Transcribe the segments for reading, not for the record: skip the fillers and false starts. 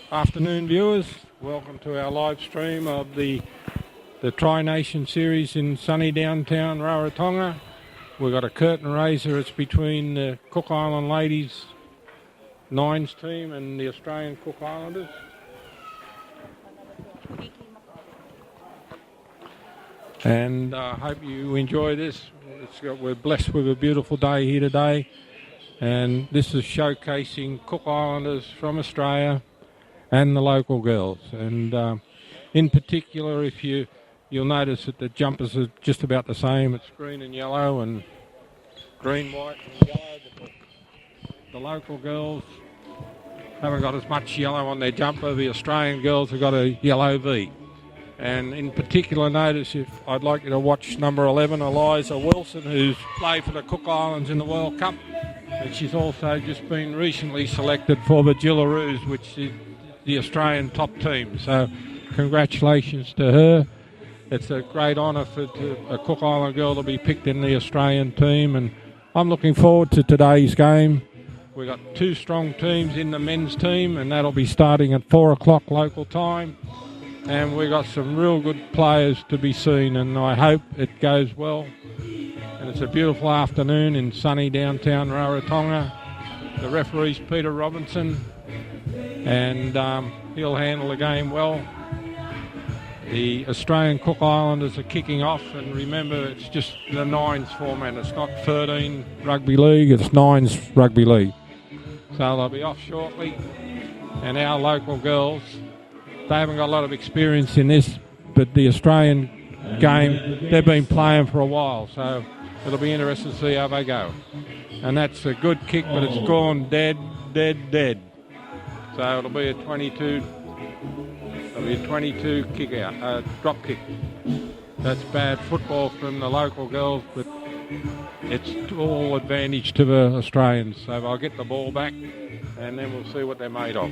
Afternoon, viewers. Welcome to our live stream of the Tri-Nation Series in sunny downtown Rarotonga. We've got a curtain raiser. It's between the Cook Island Ladies Nines team and the Australian Cook Islanders. And I hope you enjoy this. We're blessed with a beautiful day here today. And this is showcasing Cook Islanders from Australia and the local girls. And in particular, if you'll notice that the jumpers are just about the same. It's green and yellow and green, white and yellow. But the local girls haven't got as much yellow on their jumper. The Australian girls have got a yellow V. And in particular, notice I'd like you to watch number 11, Eliza Wilson, who's played for the Cook Islands in the World Cup. And she's also just been recently selected for the Gillaroos, which is the Australian top team. So congratulations to her. It's a great honour for a Cook Island girl to be picked in the Australian team. And I'm looking forward to today's game. We've got two strong teams in the men's team, and that'll be starting at 4 o'clock local time. And we've got some real good players to be seen, and I hope it goes well. And it's a beautiful afternoon in sunny downtown Rarotonga. The referee's Peter Robinson, and he'll handle the game well. The Australian Cook Islanders are kicking off, and remember, it's just the nines format. It's not 13 rugby league, it's nines rugby league. So they'll be off shortly, and our local girls, they haven't got a lot of experience in this, but the Australian game, they've been playing for a while, so it'll be interesting to see how they go. And that's a good kick, but it's gone dead. So it'll be a 22 kick out, drop kick. That's bad football from the local girls, but it's all advantage to the Australians. So they'll get the ball back, and then we'll see what they're made of.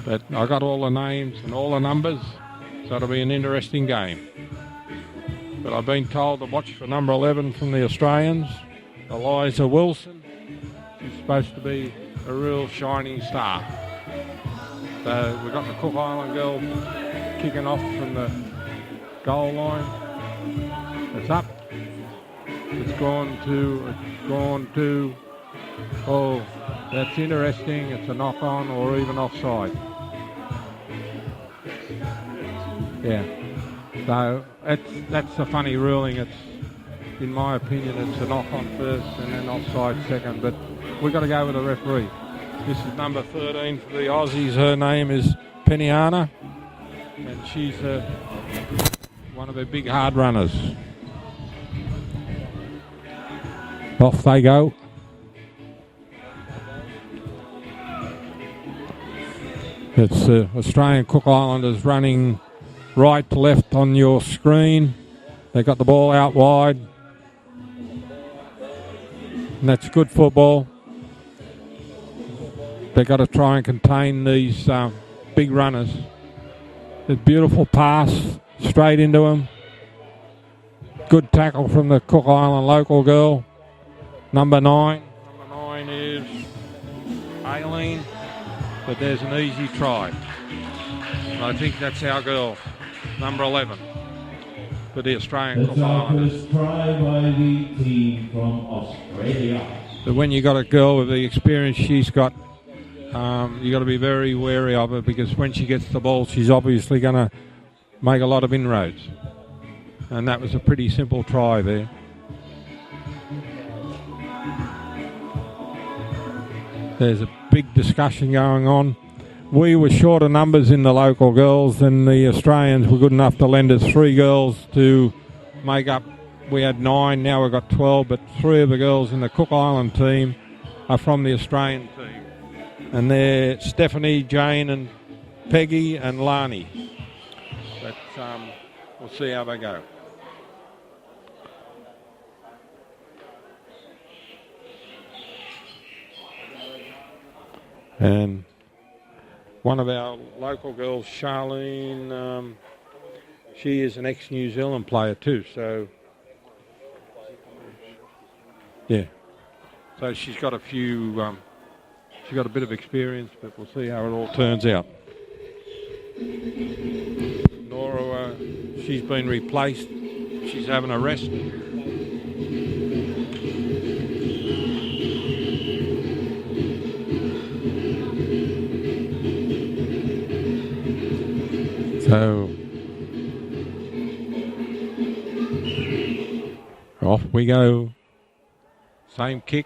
But I got all the names and all the numbers, so it'll be an interesting game. But I've been told to watch for number 11 from the Australians, Eliza Wilson. She's supposed to be a real shining star. So we've got the Cook Island girls kicking off from the goal line. It's up. It's gone to. Oh, that's interesting. It's a knock-on or even offside. Yeah. So that's a funny ruling. It's, in my opinion, it's a knock-on first and then offside second. But we've got to go with the referee. This is number 13 for the Aussies. Her name is Peniana, and she's one of the big hard runners. Off they go. It's Australian Cook Islanders running right to left on your screen. They got the ball out wide. And that's good football. They've got to try and contain these big runners. A beautiful pass straight into them. Good tackle from the Cook Island local girl. Number 9. Number 9 is Aileen. But there's an easy try. And I think that's our girl, number 11, for the Australian Cook Islanders. Try by the team from Australia. But when you got a girl with the experience she's got, you got to be very wary of her, because when she gets the ball, she's obviously going to make a lot of inroads. And that was a pretty simple try there. There's a big discussion going on. We were short of numbers in the local girls, and the Australians were good enough to lend us 3 girls to make up. We had 9, now we've got 12, but 3 of the girls in the Cook Island team are from the Australian team. And they're Stephanie, Jane and Peggy and Lani. But we'll see how they go. And one of our local girls, Charlene, she is an ex-New Zealand player too, so yeah. So she's got a few She's got a bit of experience, but we'll see how it all turns out. Nora, she's been replaced. She's having a rest. So off we go. Same kick.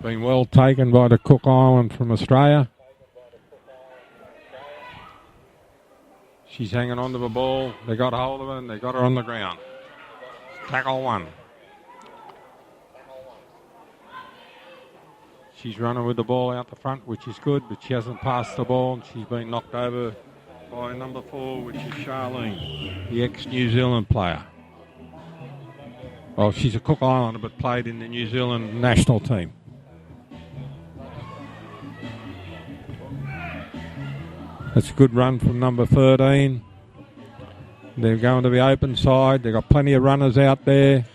Been well taken by the Cook Island from Australia. She's hanging on to the ball. They got hold of her and they got her on the ground. Tackle one. She's running with the ball out the front, which is good, but she hasn't passed the ball and she's been knocked over by number 4, which is Charlene, the ex-New Zealand player. Well, she's a Cook Islander, but played in the New Zealand national team. That's a good run from number 13. They're going to the open side. They've got plenty of runners out there.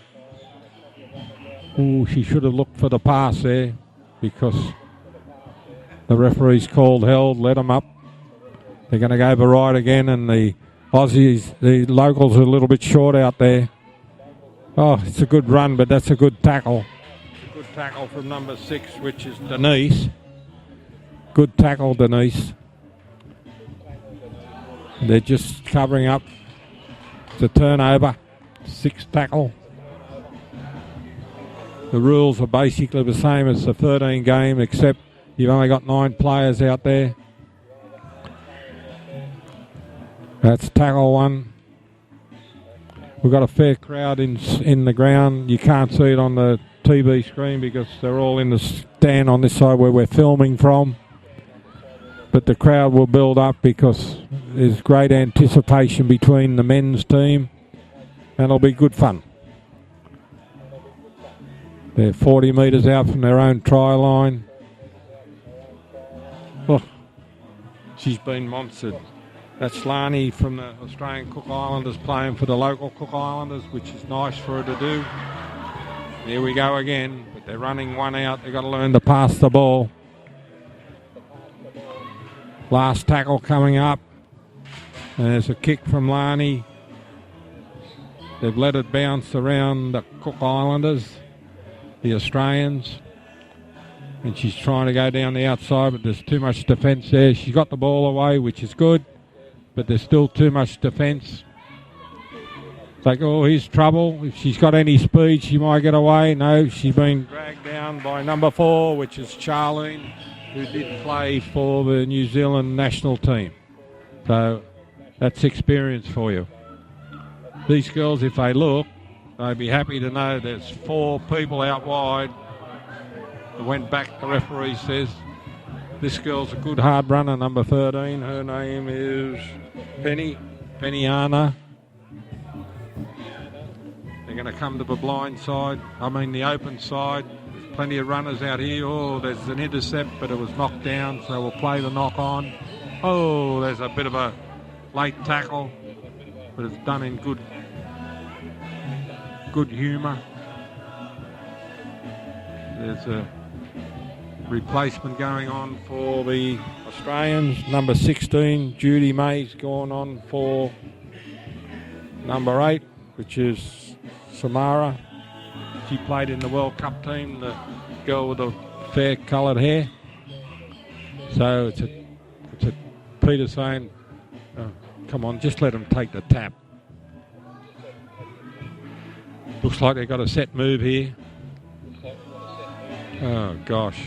Ooh, she should have looked for the pass there because the referee's called held, let them up. They're going to go the right again, and the Aussies, the locals are a little bit short out there. Oh, it's a good run, but that's a good tackle. Good tackle from number 6, which is Denise. Good tackle, Denise. They're just covering up the turnover. 6 tackle. The rules are basically the same as the 13 game, except you've only got 9 players out there. That's tackle 1. We've got a fair crowd in the ground. You can't see it on the TV screen because they're all in the stand on this side where we're filming from. But the crowd will build up because there's great anticipation between the men's team and it'll be good fun. They're 40 metres out from their own try line. Oh, she's been monstered. That's Lani from the Australian Cook Islanders playing for the local Cook Islanders, which is nice for her to do. Here we go again, but they're running one out. They've got to learn to pass the ball. Last tackle coming up. And there's a kick from Lani. They've let it bounce around the Cook Islanders, the Australians. And she's trying to go down the outside, but there's too much defence there. She's got the ball away, which is good. But there's still too much defence. It's like, oh, here's trouble. If she's got any speed, she might get away. No, she's been dragged down by number 4, which is Charlene, who did play for the New Zealand national team. So that's experience for you. These girls, if they look, they'd be happy to know there's 4 people out wide. It went back, the referee says. This girl's a good hard runner, number 13. Her name is Penny-Anna. They're going to come to the blind side, the open side. There's plenty of runners out here. Oh, there's an intercept, but it was knocked down, so we'll play the knock on. Oh, there's a bit of a late tackle, but it's done in good humour. There's a replacement going on for the Australians. Number 16, Judy May's gone on for number 8, which is Samara. She played in the World Cup team, the girl with the fair coloured hair. So it's a Peter saying, oh, come on, just let them take the tap. Looks like they've got a set move here. Oh, gosh.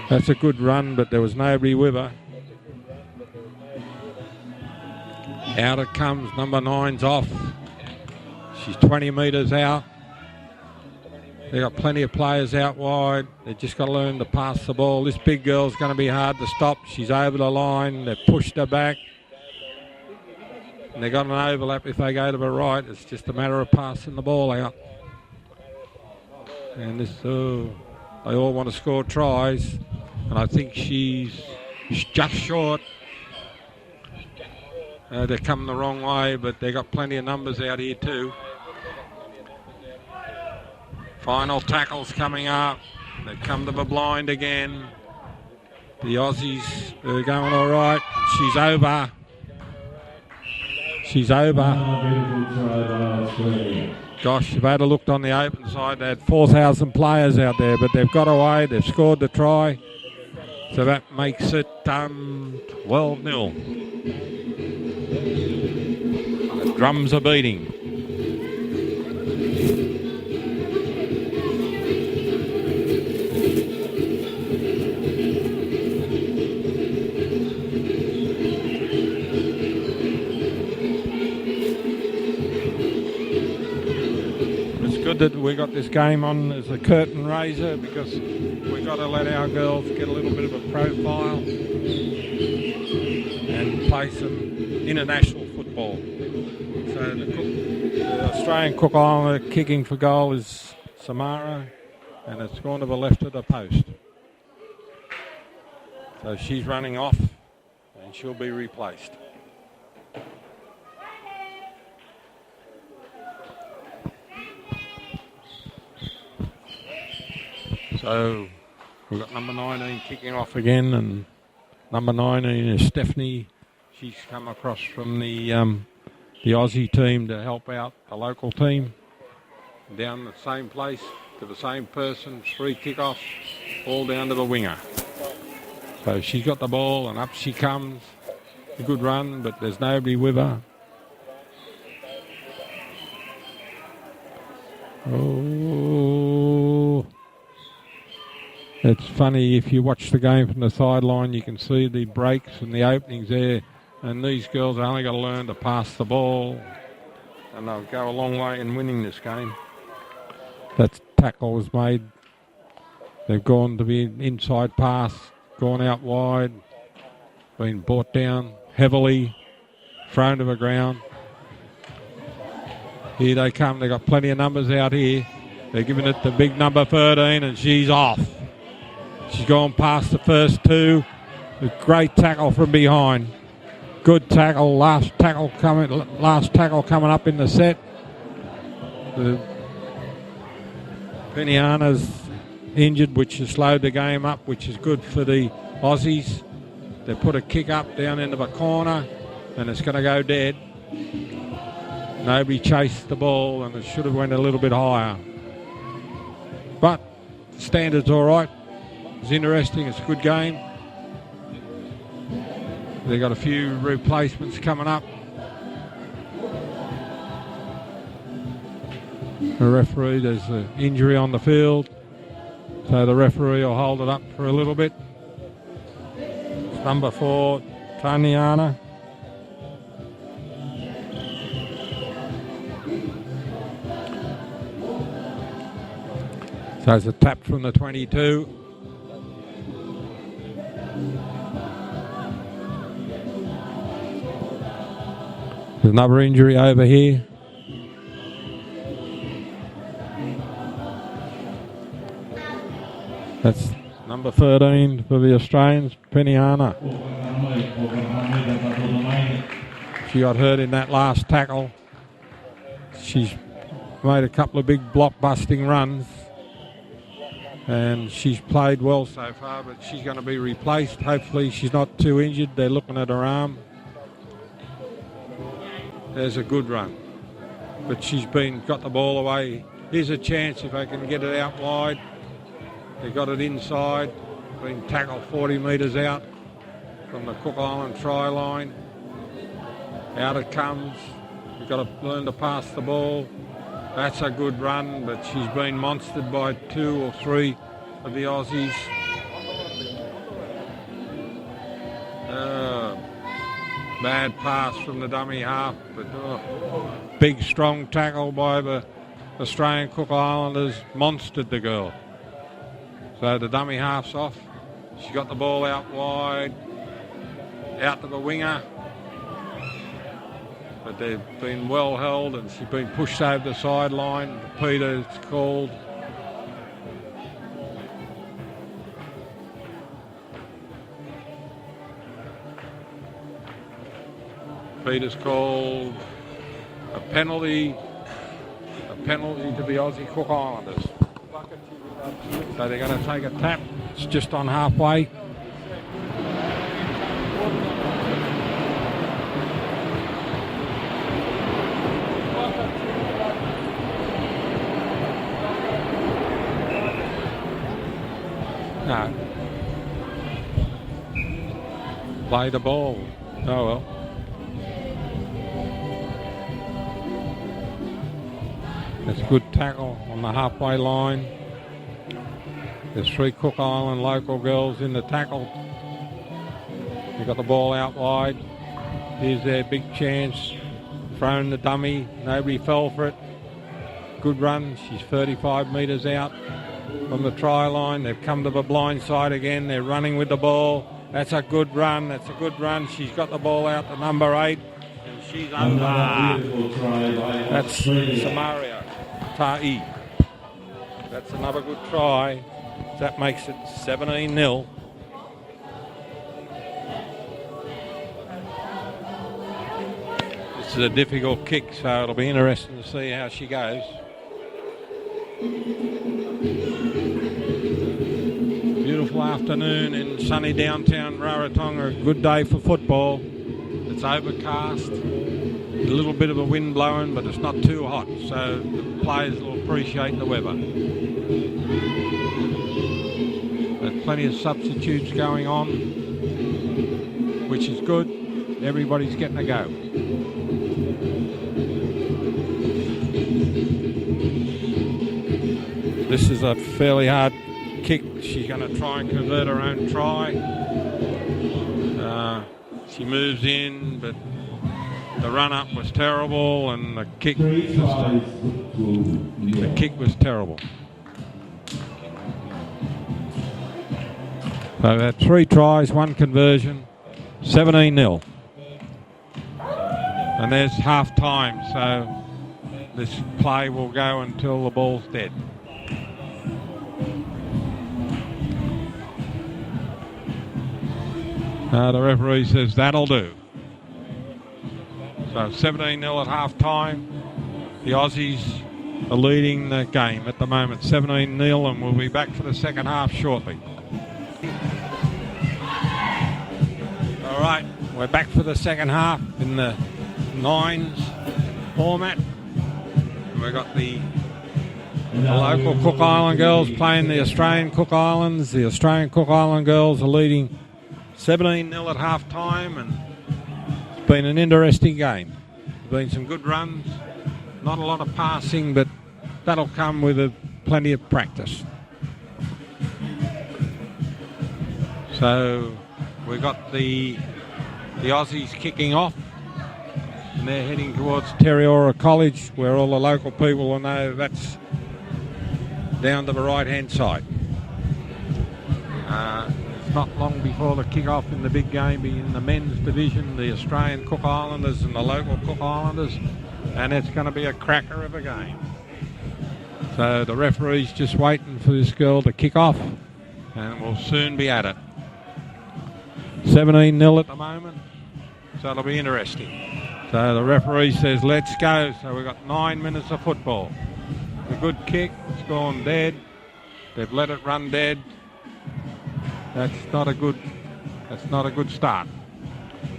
That's a good run, but there was nobody with her. Out it comes, number 9's off. She's 20 metres out. They've got plenty of players out wide. They've just got to learn to pass the ball. This big girl's going to be hard to stop. She's over the line. They've pushed her back. And they've got an overlap if they go to the right. It's just a matter of passing the ball out. And this, they all want to score tries. And I think she's just short. They're coming the wrong way, but they've got plenty of numbers out here too. Final tackles coming up. They come to the blind again. The Aussies are going all right. She's over. She's over. Beautiful try by Australia. Gosh, if they had looked on the open side, they had 4,000 players out there, but they've got away. They've scored the try. So that makes it 12-0. The drums are beating. Good that we got this game on as a curtain raiser, because we've got to let our girls get a little bit of a profile and play some international football. So the Australian Cook Islander kicking for goal is Samara, and it's gone to the left of the post. So she's running off and she'll be replaced. So we've got number 19 kicking off again, and number 19 is Stephanie. She's come across from the Aussie team to help out the local team. Down the same place to the same person, 3 kickoffs, all down to the winger. So she's got the ball and up she comes. A good run, but there's nobody with her. Oh. It's funny, if you watch the game from the sideline, you can see the breaks and the openings there. And these girls have only got to learn to pass the ball, and they'll go a long way in winning this game. That tackle was made. They've gone to be inside pass, gone out wide, been brought down heavily, thrown to the ground. Here they come. They've got plenty of numbers out here. They're giving it to big number 13, and she's off. She's gone past the first 2. A great tackle from behind. Good tackle. Last tackle coming up in the set. The Peniana's injured, which has slowed the game up, which is good for the Aussies. They put a kick up down into the corner, and it's going to go dead. Nobody chased the ball, and it should have went a little bit higher. But the standard's all right. It's interesting. It's a good game. They've got a few replacements coming up. The referee, there's an injury on the field, so the referee will hold it up for a little bit. It's number 4, Taniana. So it's a tap from the 22. There's another injury over here. That's number 13 for the Australians, Peniana. She got hurt in that last tackle. She's made a couple of big block-busting runs, and she's played well so far, but she's going to be replaced. Hopefully she's not too injured. They're looking at her arm. There's a good run, but she's got the ball away. Here's a chance if they can get it out wide. They got it inside, been tackled 40 metres out from the Cook Island try line. Out it comes. You've got to learn to pass the ball. That's a good run, but she's been monstered by 2 or 3 of the Aussies. Bad pass from the dummy half, but big strong tackle by the Australian Cook Islanders, monstered the girl. So the dummy half's off. She got the ball out wide, out to the winger. But they've been well held, and she's been pushed over the sideline. Peter's called. Peter's called a penalty to the Aussie Cook Islanders. So they're going to take a tap. It's just on halfway. No. Play the ball. Oh well. It's a good tackle on the halfway line. There's 3 Cook Island local girls in the tackle. They got the ball out wide. Here's their big chance. Thrown the dummy. Nobody fell for it. Good run. She's 35 metres out from the try line. They've come to the blind side again. They're running with the ball. That's a good run. That's a good run. She's got the ball out to number 8. And she's over. That's Samaria Ta'i. That's another good try. That makes it 17-0. This is a difficult kick, so it'll be interesting to see how she goes. Beautiful afternoon in sunny downtown Rarotonga. A good day for football. It's overcast. A little bit of a wind blowing, but it's not too hot, so the players will appreciate the weather. There's plenty of substitutes going on, which is good. Everybody's getting a go. This is a fairly hard kick. She's going to try and convert her own try. She moves in, but the run-up was terrible, and the kick was terrible. So they had 3 tries, 1 conversion, 17-0. And there's half time, so this play will go until the ball's dead. The referee says that'll do. So 17-0 at half time. The Aussies are leading the game at the moment, 17-0, and we'll be back for the second half shortly. All right, we're back for the second half in the 9s format. We've got the local Cook Island girls playing the Australian Cook Islands. The Australian Cook Island girls are leading 17-0 at half time, and it's been an interesting game. There's been some good runs, not a lot of passing, but that'll come with plenty of practice. So we've got the Aussies kicking off, and they're heading towards Teriora College, where all the local people will know that's down to the right-hand side. It's not long before the kick-off in the big game in the men's division, the Australian Cook Islanders and the local Cook Islanders, and it's going to be a cracker of a game. So the referee's just waiting for this girl to kick off, and we'll soon be at it. 17-0 at the moment, so it'll be interesting. So the referee says, let's go. So we've got 9 minutes of football. A good kick, it's gone dead. They've let it run dead. That's not a good start,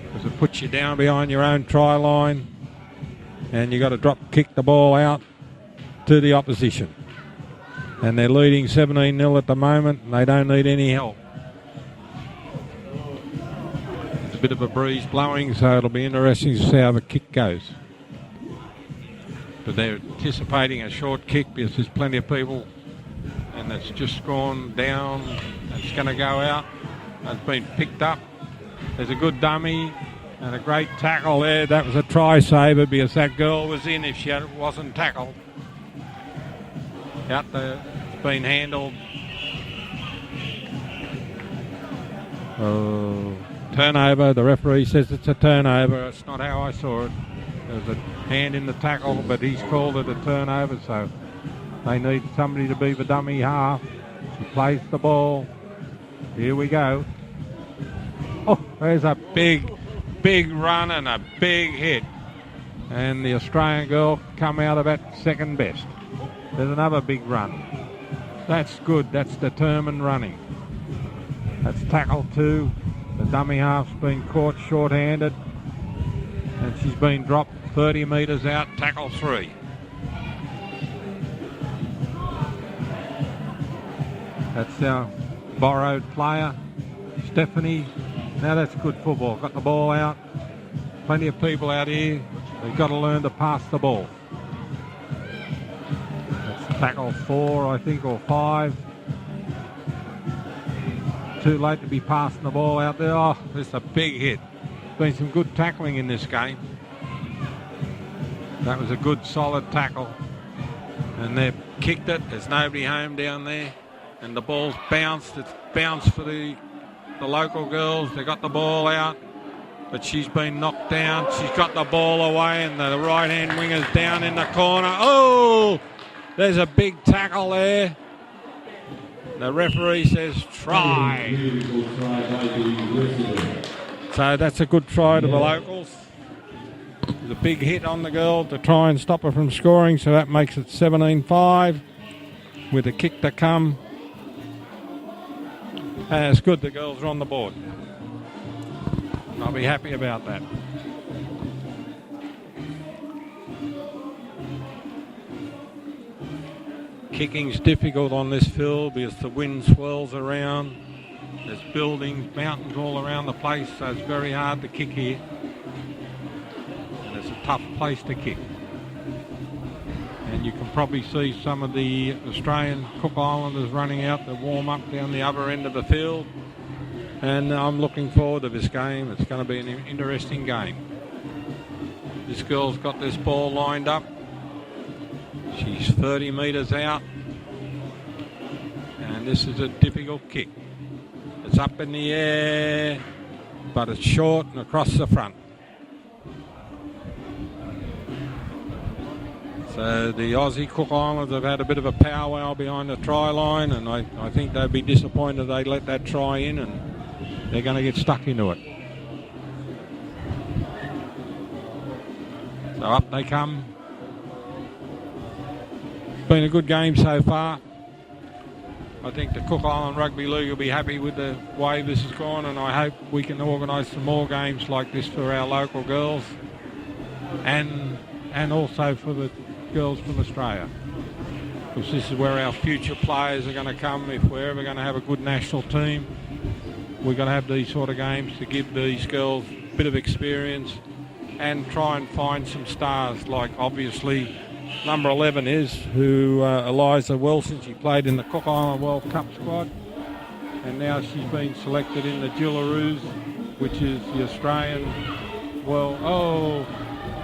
because it puts you down behind your own try line, and you got to kick the ball out to the opposition. And they're leading 17-0 at the moment, and they don't need any help. There's a bit of a breeze blowing, so it'll be interesting to see how the kick goes. But they're anticipating a short kick because there's plenty of people, and it's just gone down. It's going to go out. It's been picked up. There's a good dummy and a great tackle there. That was a try saver because that girl was in if she wasn't tackled. Out there, it's been handled. Turnover. The referee says it's a turnover. It's not how I saw it. There's a hand in the tackle, but he's called it a turnover, so they need somebody to be the dummy half. He plays the ball. Here we go. Oh, there's a big run and a big hit. And the Australian girl come out of that second best. There's another big run. That's good. That's determined running. That's tackle 2. The dummy half's been caught short-handed, and she's been dropped 30 metres out. Tackle 3. That's our borrowed player, Stephanie. Now that's good football. Got the ball out. Plenty of people out here. They've got to learn to pass the ball. That's tackle 4, I think, or 5. Too late to be passing the ball out there. Oh, it's a big hit. Been some good tackling in this game. That was a good, solid tackle. And they've kicked it. There's nobody home down there. And the ball's bounced. It's bounced for the local girls. They got the ball out. But she's been knocked down. She's got the ball away, and the right-hand winger's down in the corner. Oh! There's a big tackle there. The referee says try. So that's a good try to the locals. There's a big hit on the girl to try and stop her from scoring, so that makes it 17-5 with a kick to come. And it's good the girls are on the board. I'll be happy about that. Kicking's difficult on this field because the wind swirls around. There's buildings, mountains all around the place, so it's very hard to kick here. And it's a tough place to kick. And you can probably see some of the Australian Cook Islanders running out to warm up down the other end of the field. And I'm looking forward to this game. It's going to be an interesting game. This girl's got this ball lined up. She's 30 metres out. And this is a difficult kick. It's up in the air, but it's short and across the front. So the Aussie Cook Islanders have had a bit of a powwow behind the try line, and I think they'd be disappointed they let that try in, and they're going to get stuck into it. So up they come. Been a good game so far. I think the Cook Island Rugby League will be happy with the way this has gone, and I hope we can organise some more games like this for our local girls and also for the girls from Australia. Because this is where our future players are going to come. If we're ever going to have a good national team, we've got to have these sort of games to give these girls a bit of experience and try and find some stars, like obviously number 11 is, who Eliza Wilson. She played in the Cook Island World Cup squad, and now she's been selected in the Jillaroos, which is the Australian. Well, oh,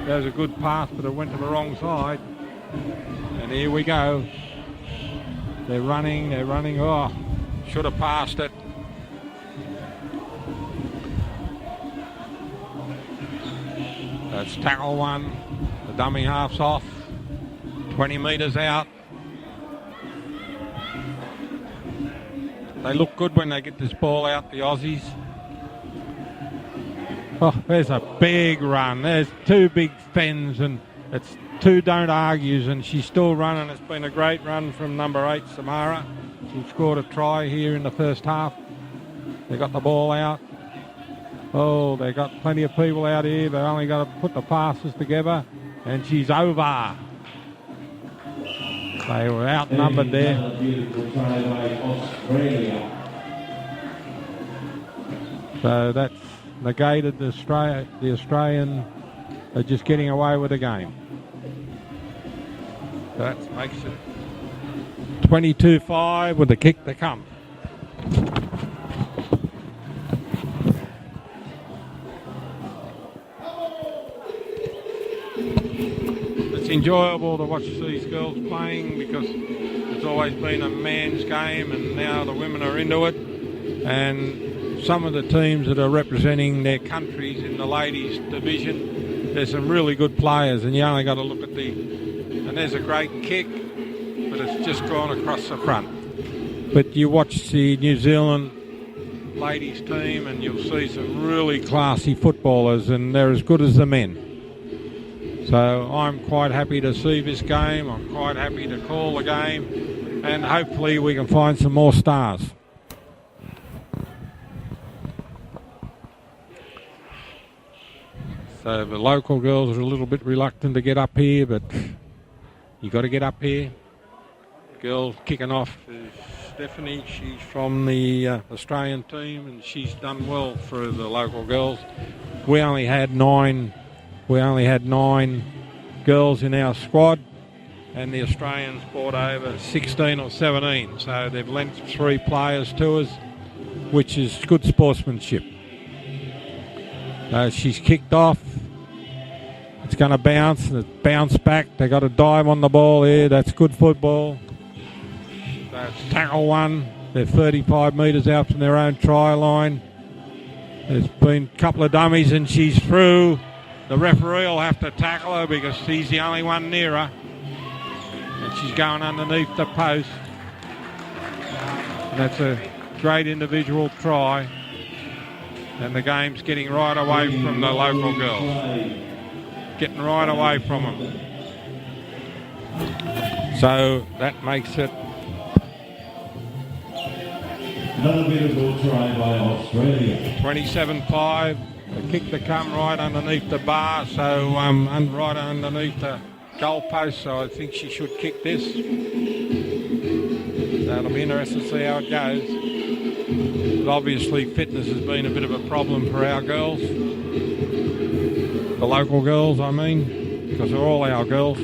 that was a good pass, but it went to the wrong side. And here we go. They're running. Oh, should have passed it. That's tackle 1. The dummy half's off. 20 metres out. They look good when they get this ball out, the Aussies. Oh, there's a big run. There's 2 big fens, and it's 2 don't argues, and she's still running. It's been a great run from number 8, Samara. She scored a try here in the first half. They got the ball out. Oh, they got plenty of people out here. They only got to put the passes together, and she's over. They were outnumbered there. So that's negated the Australian are just getting away with the game. So that makes it 22-5 with the kick to come. It's enjoyable to watch these girls playing because it's always been a man's game, and now the women are into it. And some of the teams that are representing their countries in the ladies division, there's some really good players, and you only got to look at and there's a great kick, but it's just gone across the front. But you watch the New Zealand ladies team and you'll see some really classy footballers, and they're as good as the men. So I'm quite happy to see this game. I'm quite happy to call the game. and hopefully we can find some more stars. So the local girls are a little bit reluctant to get up here, but you got to get up here. Girl kicking off is Stephanie. She's from the Australian team, and she's done well for the local girls. We only had nine girls in our squad, and the Australians brought over 16 or 17. So they've lent 3 players to us, which is good sportsmanship. She's kicked off. It's going to bounce, and it bounced back. They got a dive on the ball here. That's good football. That's tackle one. They're 35 metres out from their own try line. There's been a couple of dummies, and she's through. The referee will have to tackle her because he's the only one near her. And she's going underneath the post. And that's a great individual try. And the game's getting right away from the local girls. Getting right away from them. So that makes it another beautiful try by Australia. 27-5. The kick to come right underneath the bar, so right underneath the goalpost. So I think she should kick this. So it'll be interesting to see how it goes. But obviously fitness has been a bit of a problem for our girls. The local girls, I mean, because they're all our girls.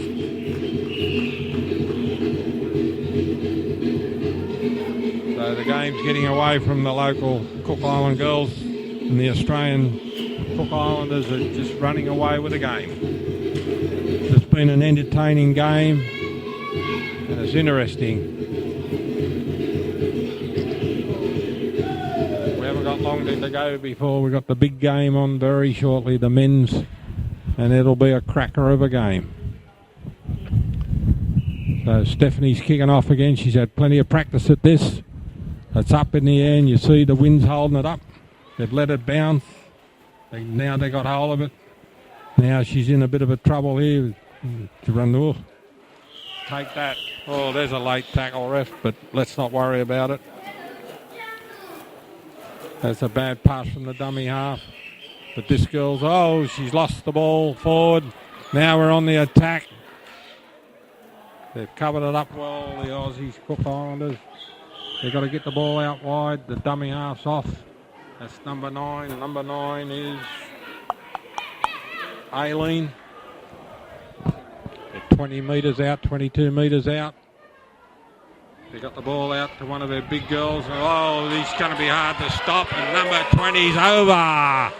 So the game's getting away from the local Cook Island girls, and the Australian Cook Islanders are just running away with the game. It's been an entertaining game, and it's interesting. We haven't got long to go before we've got the big game on very shortly, the men's, and it'll be a cracker of a game. So Stephanie's kicking off again. She's had plenty of practice at this. It's up in the air, and you see the wind's holding it up. They've let it bounce. Now they got hold of it. Now she's in a bit of a trouble here to run the take that. Oh, there's a late tackle, ref, but let's not worry about it. That's a bad pass from the dummy half. But this girl's, she's lost the ball forward. Now we're on the attack. They've covered it up well, the Aussies, Cook Islanders. They've got to get the ball out wide. The dummy half's off. That's number 9. Number 9 is Aileen. They're 20 metres out, 22 metres out. They got the ball out to one of their big girls. Oh, he's going to be hard to stop. And number 20's over.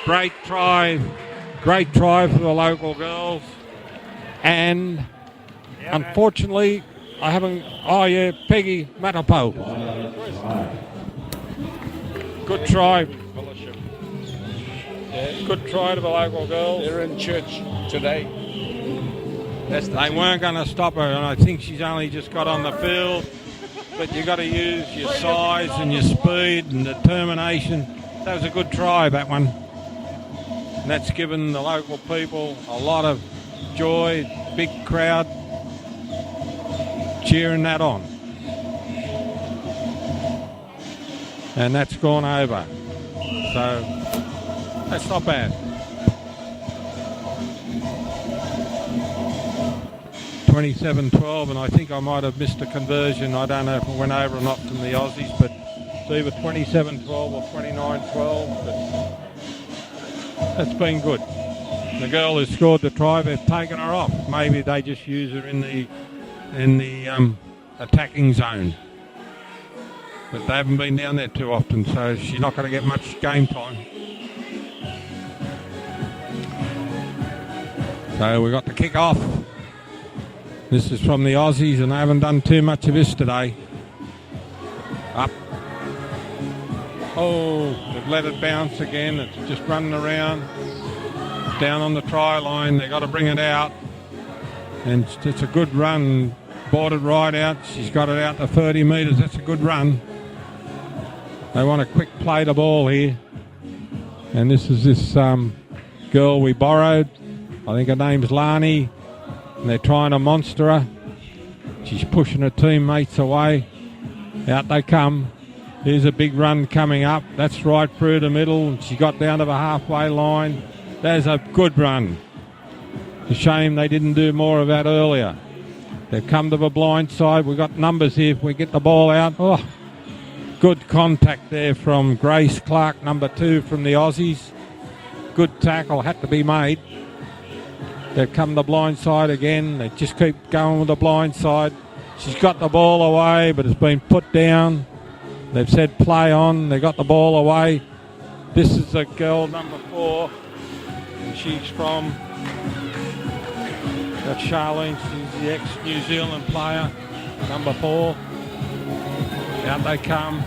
Great try for the local girls. And unfortunately, I haven't. Peggy Matapo. Good try. Good try to the local girls. They're in church today. They weren't going to stop her, and I think she's only just got on the field. But you got to use your size and your speed and determination. That was a good try, that one. And that's given the local people a lot of joy. Big crowd cheering that on. And that's gone over. So that's not bad. 27-12, and I think I might have missed a conversion. I don't know if it went over or not from the Aussies, but it's either 27-12 or 29-12. But that's been good. The girl who scored the try, they've taken her off. Maybe they just use her in the attacking zone. But they haven't been down there too often, so she's not going to get much game time. So we got the kick off. This is from the Aussies, and they haven't done too much of this today. Up. Oh, they've let it bounce again. It's just running around. Down on the try line. They've got to bring it out. And it's a good run. Boarded right out. She's got it out to 30 metres. That's a good run. They want a quick play to ball here. And this is this girl we borrowed. I think her name's Lani. And they're trying to monster her. She's pushing her teammates away. Out they come. Here's a big run coming up. That's right through the middle. She got down to the halfway line. There's a good run. It's a shame they didn't do more of that earlier. They've come to the blind side. We've got numbers here if we get the ball out. Oh, good contact there from Grace Clark, number 2 from the Aussies. Good tackle had to be made. They've come to the blind side again. They just keep going with the blind side. She's got the ball away, but it's been put down. They've said play on. They got the ball away. This is a girl, number 4. And she's from... That's Charlene. She's the ex-New Zealand player, number 4. Out they come.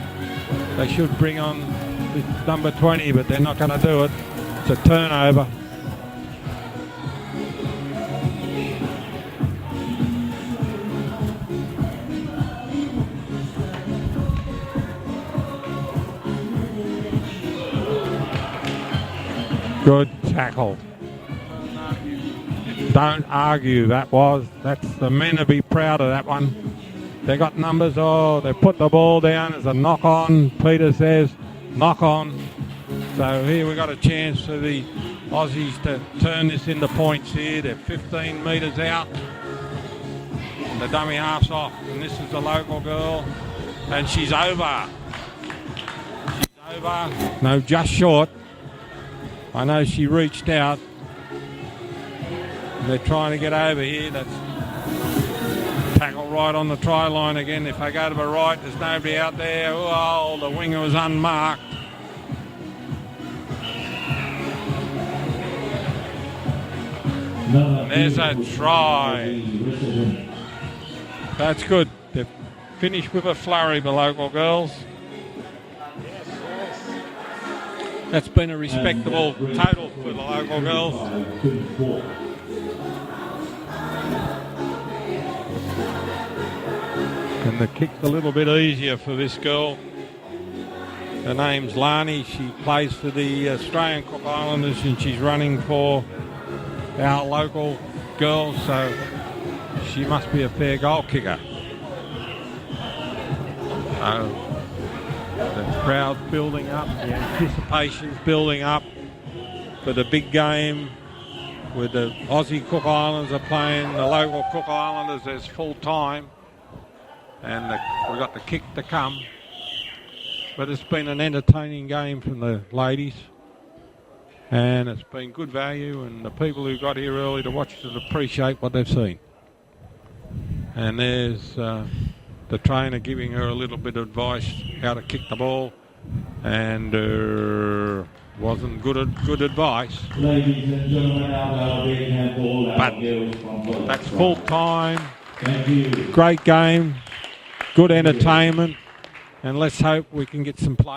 They should bring on number 20, but they're not going to do it. It's a turnover. Good tackle. Don't argue, that's the men to be proud of that one. They got numbers, they put the ball down as a knock on. Peter says, knock on. So here we got a chance for the Aussies to turn this into points here. They're 15 metres out. And the dummy half's off. And this is the local girl. And she's over. She's over. No, just short. I know she reached out. They're trying to get over here. That's tackle right on the try line again. If they go to the right, there's nobody out there. Oh, the winger was unmarked. There's a try. That's good. They've finished with a flurry, the local girls. That's been a respectable total for the local girls. And the kick's a little bit easier for this girl. Her name's Lani. She plays for the Australian Cook Islanders and she's running for our local girls, so she must be a fair goal kicker. So the crowd's building up, the anticipation's building up for the big game with the Aussie Cook Islanders are playing the local Cook Islanders as full time. And we've got the kick to come. But it's been an entertaining game from the ladies. And it's been good value, and the people who got here early to watch it appreciate what they've seen. And there's the trainer giving her a little bit of advice how to kick the ball. And wasn't good advice. Ladies and gentlemen, our big handball, but that's full time. Thank you. Great game. Good entertainment. And let's hope we can get some play.